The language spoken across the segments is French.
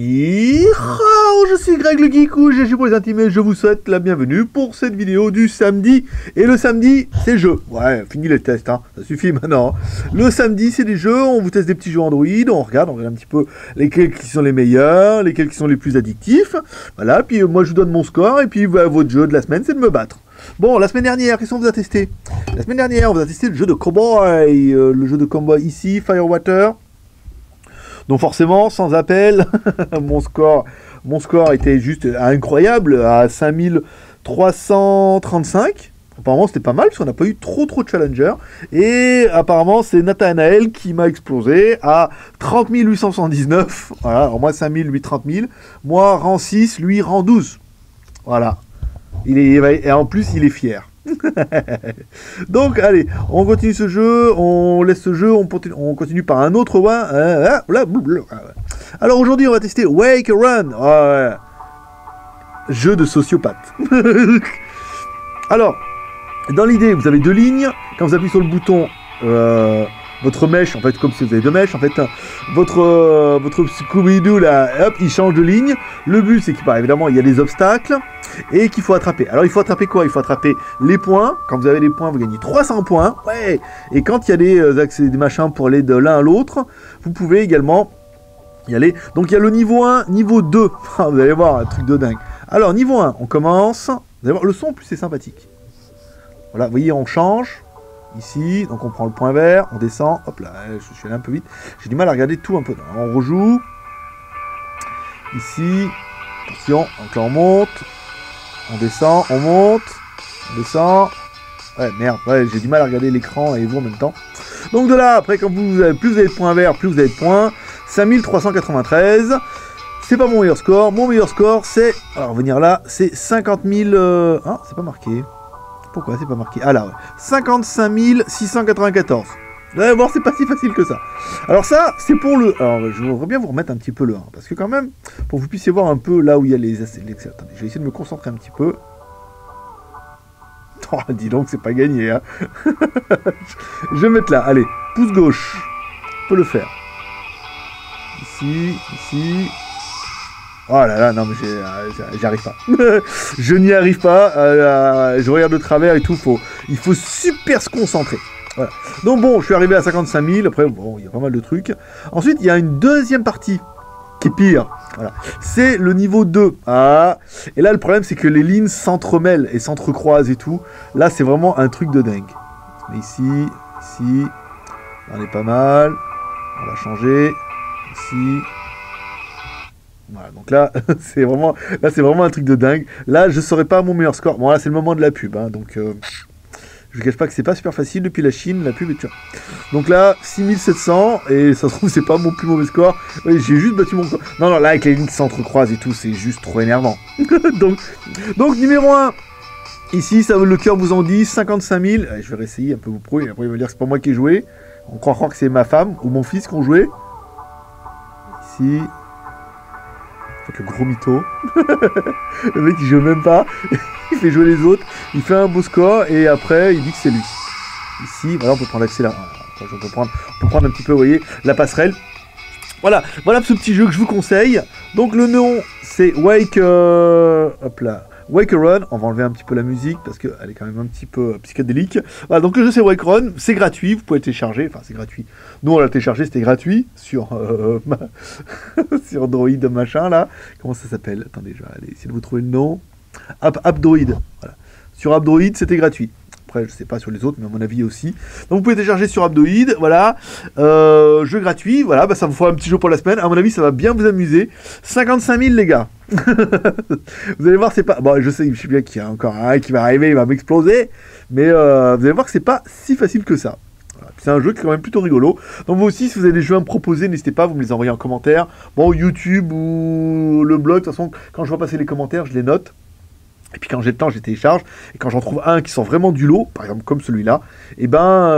Je suis Greg le Geek ou GG pour les intimes et je vous souhaite la bienvenue pour cette vidéo du samedi. Et le samedi, c'est jeu. Ouais, fini les tests, hein. Ça suffit maintenant. Le samedi, c'est des jeux, on vous teste des petits jeux Android, on regarde un petit peu lesquels qui sont les meilleurs, lesquels qui sont les plus addictifs. Voilà, puis moi je vous donne mon score et puis votre jeu de la semaine, c'est de me battre. Bon, la semaine dernière, qu'est-ce qu'on vous a testé? La semaine dernière, on vous a testé le jeu de Cowboy, le jeu de Cowboy ici, Firewater. Donc forcément, sans appel, mon score était juste incroyable, à 5335. Apparemment, c'était pas mal, parce qu'on n'a pas eu trop de challengers. Et apparemment, c'est Nathanaël qui m'a explosé à 30 879. Voilà, alors moi, 5000, lui, 30 000. Moi, rang 6, lui, rang 12. Voilà. Et en plus, il est fier. Donc, allez, on continue ce jeu, on laisse ce jeu, on continue par un autre one. Alors aujourd'hui, on va tester Wake Run. Ouais. Jeu de sociopathe. Alors, dans l'idée, vous avez deux lignes. Quand vous appuyez sur le bouton, votre mèche, en fait, comme si vous avez deux mèches, en fait, votre Scooby-Doo, là, hop, il change de ligne. Le but, c'est qu'il évidemment, il y a des obstacles et qu'il faut attraper. Alors, il faut attraper quoi? Il faut attraper les points. Quand vous avez les points, vous gagnez 300 points. Ouais. Et quand il y a des machins pour aller de l'un à l'autre, vous pouvez également y aller. Donc, il y a le niveau 1, niveau 2. Vous allez voir, un truc de dingue. Alors, niveau 1, on commence. Vous allez voir, le son, en plus, c'est sympathique. Voilà, vous voyez, on change. Ici, donc on prend le point vert, on descend, hop là, je suis allé un peu vite, j'ai du mal à regarder tout un peu, on rejoue, ici, attention, donc là on monte, on descend, on monte, on descend, ouais merde, ouais, j'ai du mal à regarder l'écran et vous en même temps, donc de là, après quand plus vous avez de points verts, plus vous avez de points, 5393, c'est pas mon meilleur score c'est, alors venir là, c'est 50 000, ah, c'est pas marqué. Pourquoi c'est pas marqué? Ah là, ouais. 55 694. Vous allez voir, c'est pas si facile que ça. Alors ça, c'est pour le... Alors, je voudrais bien vous remettre un petit peu le 1. Parce que quand même, pour que vous puissiez voir un peu là où il y a les... Attendez, je vais essayer de me concentrer un petit peu. Oh, dis donc, c'est pas gagné, hein. Je vais mettre là. Allez, pouce gauche. On peut le faire. Ici, ici... Oh là là, non mais j'y arrive pas. Je n'y arrive pas. Je regarde de travers et tout. Il faut super se concentrer. Voilà. Donc bon, je suis arrivé à 55 000. Après, bon, il y a pas mal de trucs. Ensuite, il y a une deuxième partie qui est pire. Voilà. C'est le niveau 2. Ah. Et là, le problème, c'est que les lignes s'entremêlent et s'entrecroisent et tout. Là, c'est vraiment un truc de dingue. Mais ici, on est pas mal. On va changer. Ici. Voilà, donc là, c'est vraiment un truc de dingue. Là, je saurais pas mon meilleur score. Bon, là, c'est le moment de la pub, hein, donc je ne cache pas que c'est pas super facile depuis la Chine, la pub est dure. Donc là, 6700, et ça se trouve, c'est pas mon plus mauvais score. Oui, j'ai juste battu mon score. Non, là, avec les lignes qui s'entrecroisent et tout, c'est juste trop énervant. donc, numéro 1. Ici, ça, le cœur vous en dit, 55 000. Allez, je vais réessayer un peu vous prouver, et après, il va dire que c'est pas moi qui ai joué. On croit que c'est ma femme ou mon fils qui ont joué. Ici... le gros mytho. Le mec il joue même pas, il fait jouer les autres, il fait un beau score et après il dit que c'est lui. Ici, voilà, on peut prendre l'accélérateur. On peut prendre un petit peu, vous voyez, la passerelle. Voilà ce petit jeu que je vous conseille. Donc le nom c'est Wake hop là. Wake Run, on va enlever un petit peu la musique parce qu'elle est quand même un petit peu psychédélique. Voilà, donc le jeu c'est Wake Run, c'est gratuit, vous pouvez le télécharger, enfin c'est gratuit. Nous on l'a téléchargé, c'était gratuit sur sur Android machin là. Comment ça s'appelle? Attendez, je vais aller essayer de vous trouver le nom. Appdroid. Voilà. Sur Appdroid, c'était gratuit. Après, je sais pas sur les autres, mais à mon avis aussi. Donc vous pouvez télécharger sur Appdroid, voilà. Jeu gratuit, voilà, bah, ça vous fera un petit jeu pour la semaine. À mon avis, ça va bien vous amuser. 55 000 les gars. Vous allez voir, c'est pas... Bon, je sais bien qu'il y a encore un qui va arriver, il va m'exploser. Mais vous allez voir que c'est pas si facile que ça. Voilà. C'est un jeu qui est quand même plutôt rigolo. Donc vous aussi, si vous avez des jeux à me proposer, n'hésitez pas, vous me les envoyez en commentaire. Bon, YouTube ou le blog, de toute façon, quand je vois passer les commentaires, je les note. Et puis quand j'ai le temps, je les télécharge. Et quand j'en trouve un qui sort vraiment du lot, par exemple comme celui-là, et ben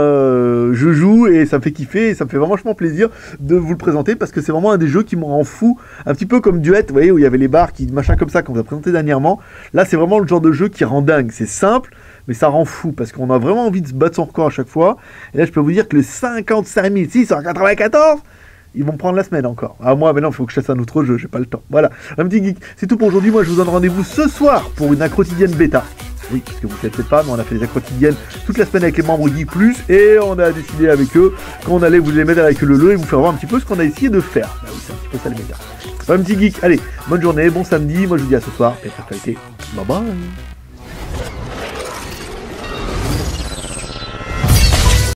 je joue et ça me fait kiffer et ça me fait vraiment vachement plaisir de vous le présenter parce que c'est vraiment un des jeux qui me rend fou, un petit peu comme Duet, vous voyez, où il y avait les barres qui machin comme ça qu'on vous a présenté dernièrement. Là, c'est vraiment le genre de jeu qui rend dingue. C'est simple, mais ça rend fou parce qu'on a vraiment envie de se battre son record à chaque fois. Et là, je peux vous dire que le 55 694, Ils vont me prendre la semaine encore. Ah moi, maintenant, il faut que je fasse un autre jeu, j'ai pas le temps. Voilà, un petit geek. C'est tout pour aujourd'hui. Moi, je vous donne rendez-vous ce soir pour une quotidienne bêta. Oui, parce que vous ne savez peut-être pas, mais on a fait des quotidiennes toute la semaine avec les membres Geek Plus et on a décidé avec eux qu'on allait vous les mettre avec le et vous faire voir un petit peu ce qu'on a essayé de faire. Bah oui, c'est un petit peu ça les médias. Un petit geek. Allez, bonne journée, bon samedi. Moi, je vous dis à ce soir. Et qualité. Bye bye.